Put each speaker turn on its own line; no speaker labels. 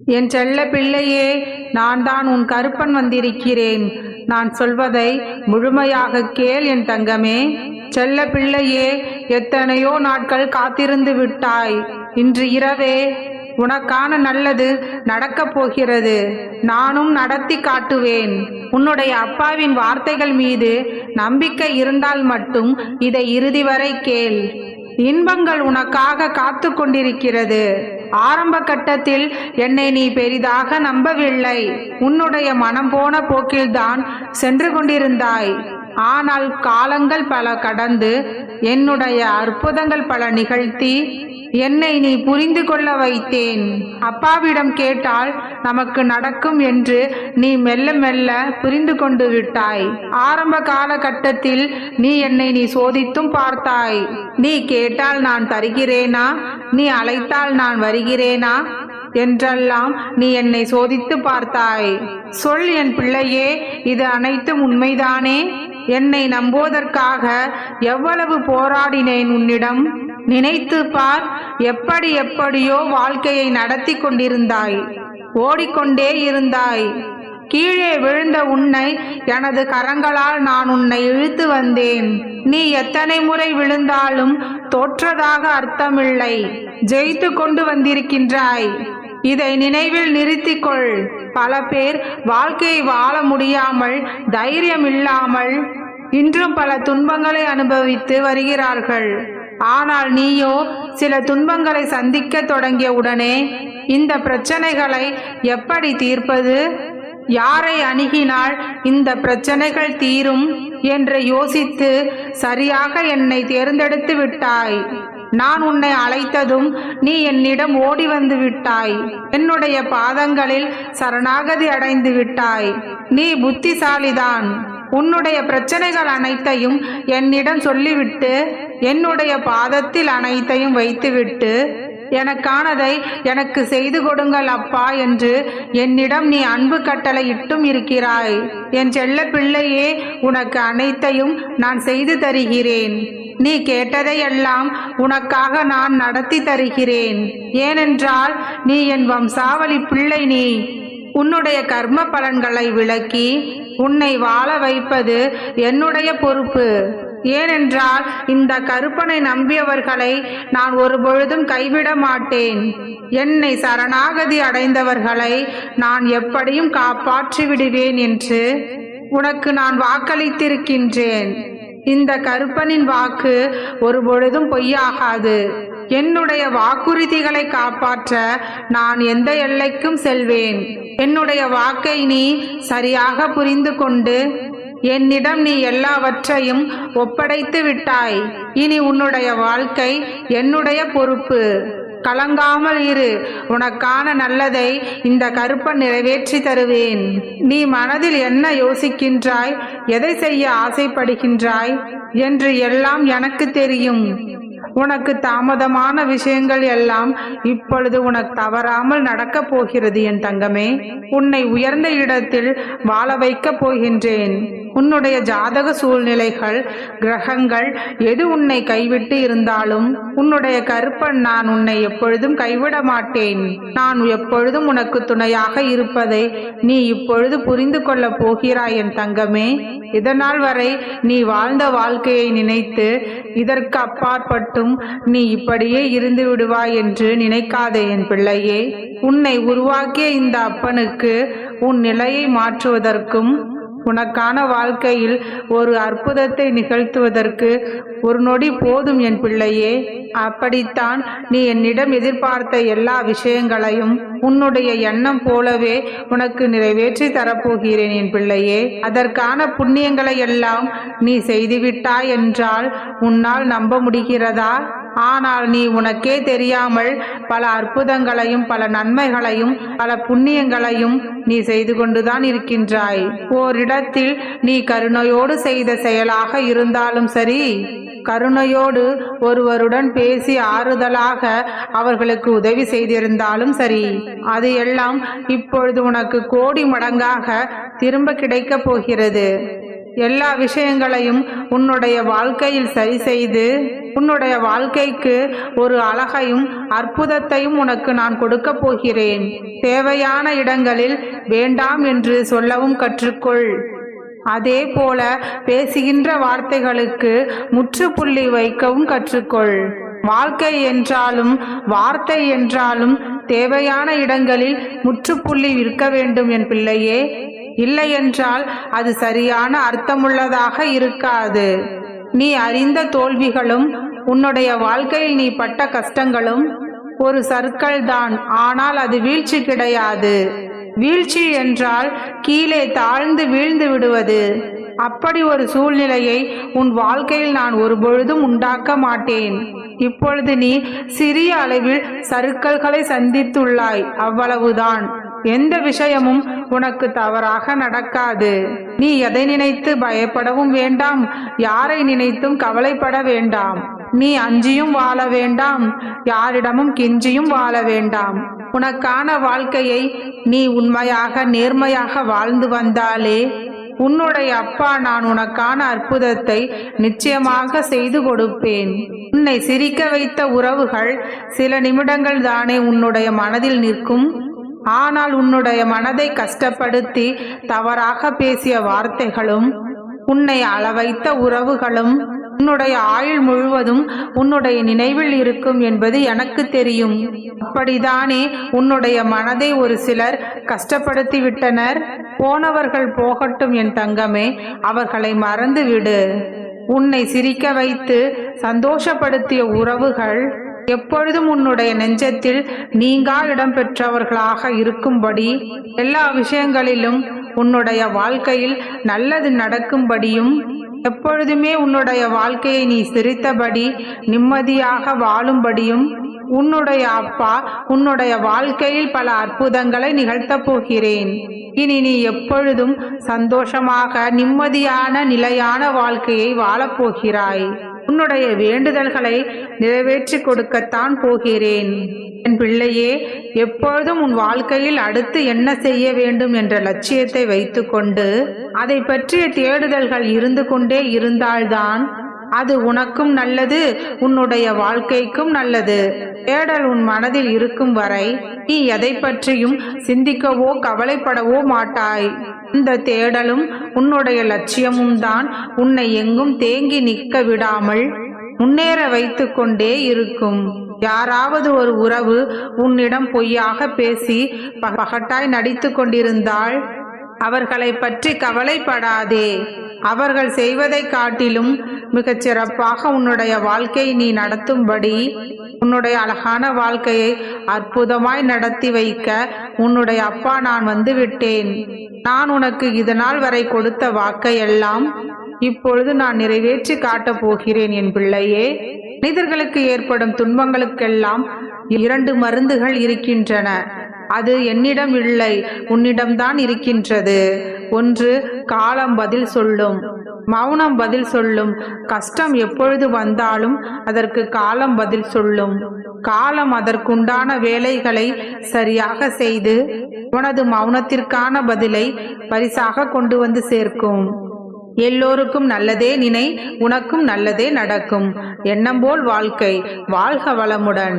என் செல்ல பிள்ளையே, நான் தான் உன் கருப்பன் வந்திருக்கிறேன். நான் சொல்வதை முழுமையாக கேள் என் தங்கமே. செல்ல பிள்ளையே, எத்தனையோ நாட்கள் காத்திருந்து விட்டாய். இன்று இரவே உனக்கான நல்லது நடக்கப் போகிறது. நானும் நடத்தி காட்டுவேன். உன்னுடைய அப்பாவின் வார்த்தைகள் மீது நம்பிக்கை இருந்தால் மட்டும் இதை இறுதி வரை கேள். இன்பங்கள் உனக்காக காத்து கொண்டிருக்கிறது. ஆரம்ப கட்டத்தில் என்னை நீ பெரிதாக நம்பவில்லை. உன்னுடைய மனம் போன போக்கில்தான் சென்று கொண்டிருந்தாய். ஆனால் காலங்கள் பல கடந்து என்னுடைய அற்புதங்கள் பல நிகழ்த்தி என்னை நீ புரிந்து கொள்ள வைத்தேன். அப்பாவிடம் கேட்டால் நமக்கு நடக்கும் என்று நீ மெல்ல மெல்ல புரிந்து கொண்டு விட்டாய். ஆரம்ப காலகட்டத்தில் நீ சோதித்தும் பார்த்தாய். நீ கேட்டால் நான் தருகிறேனா, நீ அழைத்தால் நான் வருகிறேனா என்றெல்லாம் நீ என்னை சோதித்து பார்த்தாய். சொல் என் பிள்ளையே, இது அனைத்தும் உண்மைதானே? என்னை நம்புவதற்காக எவ்வளவு போராடினேன் உன்னிடம். நினைத்து பார். எப்படியோ வாழ்க்கையை நடத்தி கொண்டிருந்தாய். ஓடிக்கொண்டே இருந்தாய். கீழே விழுந்த உன்னை எனது கரங்களால் நான் உன்னை இழுத்து வந்தேன். நீ எத்தனை முறை விழுந்தாலும் தோற்றதாக அர்த்தமில்லை. ஜெயித்து கொண்டு வந்திருக்கின்றாய். இதை நினைவில் நிறுத்திக்கொள். பல பேர் வாழ்க்கையை வாழ முடியாமல், தைரியம் இல்லாமல் இன்றும் பல துன்பங்களை அனுபவித்து வருகிறார்கள். ஆனால் நீயோ சில துன்பங்களை சந்திக்க தொடங்கிய உடனே இந்த பிரச்சனைகளை எப்படி தீர்ப்பது, யாரை அணுகினால் இந்த பிரச்சனைகள் தீரும் என்று யோசித்து சரியாக என்னை தேர்ந்தெடுத்து விட்டாய். நான் உன்னை அழைத்ததும் நீ என்னிடம் ஓடி வந்து விட்டாய். என்னுடைய பாதங்களில் சரணாகதி அடைந்து விட்டாய். நீ புத்திசாலிதான். உன்னுடைய பிரச்சனைகள் அனைத்தையும் என்னிடம் சொல்லிவிட்டு என்னுடைய பாதத்தில் அனைத்தையும் வைத்துவிட்டு எனக்கானதை எனக்கு செய்து கொடுங்கள் அப்பா என்று என்னிடம் நீ அன்பு கட்டளை இட்டும் இருக்கிறாய். என் செல்ல பிள்ளையே, உனக்கு அனைத்தையும் நான் செய்து தருகிறேன். நீ கேட்டதையெல்லாம் உனக்காக நான் நடத்தி தருகிறேன். ஏனென்றால் நீ என் வம்சாவளி பிள்ளை. நீ உன்னுடைய கர்ம பலன்களை விளக்கி உன்னை வாழ வைப்பது என்னுடைய பொறுப்பு. ஏனென்றால் இந்த கருப்பனை நம்பியவர்களை நான் ஒருபொழுதும் கைவிட மாட்டேன். என்னை சரணாகதி அடைந்தவர்களை நான் எப்படியும் காப்பாற்றி விடுவேன் என்று உனக்கு நான் வாக்களித்திருக்கின்றேன். இந்த கருப்பனின் வாக்கு ஒருபொழுதும் பொய்யாகாது. என்னுடைய வாக்குறுதிகளை காப்பாற்ற நான் எந்த எல்லைக்கும் செல்வேன். என்னுடைய வாக்கை நீ சரியாக புரிந்து கொண்டு என்னிடம் நீ எல்லாவற்றையும் ஒப்படைத்து விட்டாய். இனி உன்னுடைய வாழ்க்கை என்னுடைய பொறுப்பு. கலங்காமல் இரு. உனக்கான நல்லதை இந்த கருப்பன் நிறைவேற்றி தருவேன். நீ மனதில் என்ன யோசிக்கின்றாய், எதை செய்ய ஆசைப்படுகின்றாய் என்று எல்லாம் எனக்கு தெரியும். உனக்கு தாமதமான விஷயங்கள் எல்லாம் இப்பொழுது உனக்கு தவறாமல் நடக்கப் போகிறது என் தங்கமே. உன்னை உயர்ந்த இடத்தில் வாழ வைக்கப் போகின்றேன். உன்னுடைய ஜாதக சூழ்நிலைகள், கிரகங்கள் எது உன்னை கைவிட்டு இருந்தாலும் உன்னுடைய கருப்பன் நான் உன்னை எப்பொழுதும் கைவிட மாட்டேன். நான் எப்பொழுதும் உனக்கு துணையாக இருப்பதை நீ இப்பொழுது புரிந்து கொள்ள போகிறாய் என் தங்கமே. இதனால் வரை நீ வாழ்ந்த வாழ்க்கையை நினைத்து இதற்கு அப்பாற்பட்டும் நீ இப்படியே இருந்து விடுவாய் என்று நினைக்காதே என் பிள்ளையே. உன்னை உருவாக்கிய இந்த அப்பனுக்கு உன் நிலையை மாற்றுவதற்கும் உனக்கான வாழ்க்கையில் ஒரு அற்புதத்தை நிகழ்த்துவதற்கு ஒரு நொடி போதும் என் பிள்ளையே. அப்படித்தான் நீ என்னிடம் எதிர்பார்த்த எல்லா விஷயங்களையும் உன்னுடைய எண்ணம் போலவே உனக்கு நிறைவேற்றி தரப்போகிறேன் என் பிள்ளையே. அதற்கான புண்ணியங்களை எல்லாம் நீ செய்துவிட்டாய் என்றால் உன்னால் நம்ப முடிகிறதா? ஆனால் நீ உனக்கே தெரியாமல் பல அற்புதங்களையும் பல நன்மைகளையும் பல புண்ணியங்களையும் நீ செய்து கொண்டுதான் இருக்கின்றாய். ஓரிடத்தில் நீ கருணையோடு செய்த செயலாக இருந்தாலும் சரி, கருணையோடு ஒருவருடன் பேசி ஆறுதலாக அவர்களுக்கு உதவி செய்திருந்தாலும் சரி, அது எல்லாம் இப்பொழுது உனக்கு கோடி மடங்காக திரும்ப கிடைக்கப் போகிறது. எல்லா விஷயங்களையும் உன்னுடைய வாழ்க்கையில் சரி செய்து உன்னுடைய வாழ்க்கைக்கு ஒரு அழகையும் அற்புதத்தையும் உனக்கு நான் கொடுக்க போகிறேன். தேவையான இடங்களில் வேண்டாம் என்று சொல்லவும் கற்றுக்கொள். அதே போல பேசுகின்ற வார்த்தைகளுக்கு முற்றுப்புள்ளி வைக்கவும் கற்றுக்கொள். வாழ்க்கை என்றாலும் வார்த்தை என்றாலும் தேவையான இடங்களில் முற்றுப்புள்ளி இருக்க வேண்டும் என் பிள்ளையே. இல்லை என்றால் அது சரியான அர்த்தமுள்ளதாக இருக்காது. நீ அறிந்த தோல்விகளும் உன்னுடைய வாழ்க்கையில் நீ பட்ட கஷ்டங்களும் ஒரு சர்க்கிள் தான், ஆனால் அது வீழ்ச்சி கிடையாது. வீழ்ச்சி என்றால் கீழே தாழ்ந்து வீழ்ந்து விடுவது. அப்படி ஒரு சூழ்நிலையை உன் வாழ்க்கையில் நான் ஒருபொழுதும் உண்டாக்க மாட்டேன். இப்பொழுது நீ சிறிய அளவில் சறுக்கல்களை சந்தித்துள்ளாய், அவ்வளவுதான். எந்த விஷயமும் உனக்கு தவறாக நடக்காது. நீ எதை நினைத்து பயப்படவும் வேண்டாம், யாரை நினைத்தும் கவலைப்பட வேண்டாம். நீ அஞ்சியும் வாழ வேண்டாம், யாரிடமும் கெஞ்சியும் வாழ வேண்டாம். உனக்கான வாழ்க்கையை நீ உண்மையாக நேர்மையாக வாழ்ந்து வந்தாலே உன்னுடைய அப்பா நான் உனக்கான அற்புதத்தை நிச்சயமாக செய்து கொடுப்பேன். உன்னை சிரிக்க வைத்த உறவுகள் சில நிமிடங்கள் தானே உன்னுடைய மனதில் நிற்கும். ஆனால் உன்னுடைய மனதை கஷ்டப்படுத்தி தவறாக பேசிய வார்த்தைகளும் உன்னை அளவைத்த உறவுகளும் உன்னுடைய ஆயுள் முழுவதும் உன்னுடைய நினைவில் இருக்கும் என்பது எனக்கு தெரியும். அப்படித்தானே உன்னுடைய மனதை ஒரு சிலர் கஷ்டப்படுத்தி விட்டனர். போனவர்கள் போகட்டும் என் தங்கமே, அவர்களை மறந்து விடு. உன்னை சிரிக்க வைத்து சந்தோஷப்படுத்திய உறவுகள் எப்பொழுதும் உன்னுடைய நெஞ்சத்தில் நீங்கா இடம் பெற்றவர்களாக இருக்கும்படி, எல்லா விஷயங்களிலும் உன்னுடைய வாழ்க்கையில் நல்லது நடக்கும்படியும், எப்பொழுதுமே உன்னுடைய வாழ்க்கையை நீ சிரித்தபடி நிம்மதியாக வாழும்படியும் உன்னுடைய அப்பா உன்னுடைய வாழ்க்கையில் பல அற்புதங்களை நிகழ்த்தப் போகிறேன். இனி நீ எப்பொழுதும் சந்தோஷமாக நிம்மதியான நிலையான வாழ்க்கையை வாழப்போகிறாய். உன்னுடைய வேண்டுதல்களை நிறைவேற்றி கொடுக்கத்தான் போகிறேன். என் பிள்ளையே, எப்பொழுதும் உன் வாழ்க்கையில் அடுத்து என்ன செய்ய வேண்டும் என்ற லட்சியத்தை வைத்துக்கொண்டு அதை பற்றிய தேடுதல்கள் இருந்து கொண்டே இருந்தால்தான் அது உனக்கும் நல்லது, உன்னுடைய வாழ்க்கைக்கும் நல்லது. தேடல் உன் மனதில் இருக்கும் வரை நீ எதை பற்றியும் சிந்திக்கவோ கவலைப்படவோ மாட்டாய். இந்த தேடலும் உன்னுடைய லட்சியமும் தான் உன்னை எங்கும் தேங்கி நிற்க விடாமல் முன்னேற வைத்து கொண்டே இருக்கும். யாராவது ஒரு உறவு உன்னிடம் பொய்யாக பேசி பகட்டாய் நடித்து கொண்டிருந்தால் அவர்களை பற்றி கவலைப்படாதே. அவர்கள் செய்வதை காட்டிலும் மிகச் சிறப்பாக உன்னுடைய வாழ்க்கையை நீ நடத்தும்படி, உன்னுடைய அழகான வாழ்க்கையை அற்புதமாய் நடத்தி வைக்க உன்னுடைய அப்பா நான் வந்து விட்டேன். நான் உனக்கு இதனால் வரை கொடுத்த வாக்கை எல்லாம் இப்பொழுது நான் நிறைவேற்றி காட்டப் போகிறேன். என் பிள்ளையே, மனிதர்களுக்கு ஏற்படும் துன்பங்களுக்கெல்லாம் 2 மருந்துகள் இருக்கின்றன. அது என்னிடம் இல்லை, உன்னிடம்தான் இருக்கின்றது. ஒன்று காலம் பதில் சொல்லும், மௌனம் பதில் சொல்லும். கஷ்டம் எப்பொழுது வந்தாலும் அதற்கு காலம் பதில் சொல்லும். காலம் அதற்குண்டான வேலைகளை சரியாக செய்து உனது மௌனத்திற்கான பதிலை பரிசாக கொண்டு வந்து சேர்க்கும். எல்லோருக்கும் நல்லதே நினை, உனக்கும் நல்லதே நடக்கும். எண்ணம் போல் வாழ்க்கை. வாழ்க வளமுடன்.